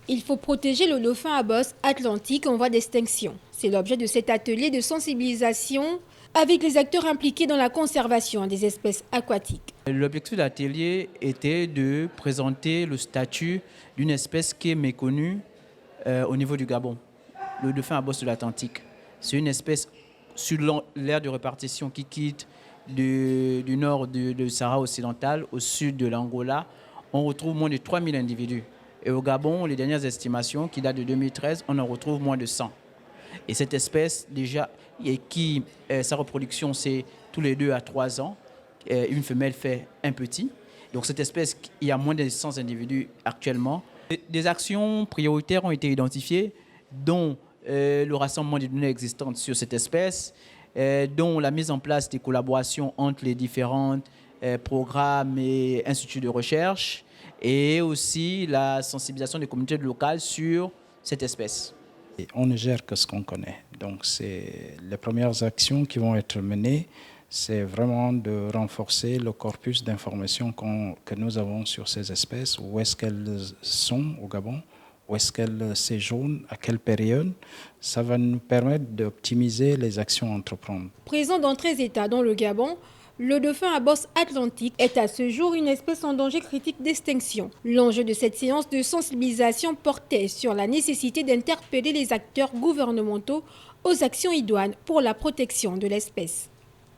Il faut protéger le dauphin à bosse atlantique en voie d'extinction. C'est l'objet de cet atelier de sensibilisation avec les acteurs impliqués dans la conservation des espèces aquatiques. L'objectif de l'atelier était de présenter le statut d'une espèce qui est méconnue au niveau du Gabon, le dauphin à bosse de l'Atlantique. C'est une espèce sur l'aire de répartition qui quitte du nord du Sahara occidental au sud de l'Angola. On retrouve moins de 3000 individus. Et au Gabon, les dernières estimations, qui datent de 2013, on en retrouve moins de 100. Et cette espèce, déjà, sa reproduction, c'est tous les 2 à 3 ans. Une femelle fait un petit. Donc cette espèce, il y a moins de 100 individus actuellement. Des actions prioritaires ont été identifiées, dont le rassemblement des données existantes sur cette espèce, dont la mise en place des collaborations entre les différents programmes et instituts de recherche, et aussi la sensibilisation des communautés locales sur cette espèce. Et on ne gère que ce qu'on connaît. Donc c'est les premières actions qui vont être menées, c'est vraiment de renforcer le corpus d'informations que nous avons sur ces espèces, où est-ce qu'elles sont au Gabon, où est-ce qu'elles séjournent, à quelle période. Ça va nous permettre d'optimiser les actions à entreprendre. Présent dans 13 États, dont le Gabon, le dauphin à bosse atlantique est à ce jour une espèce en danger critique d'extinction. L'enjeu de cette séance de sensibilisation portait sur la nécessité d'interpeller les acteurs gouvernementaux aux actions idoines pour la protection de l'espèce.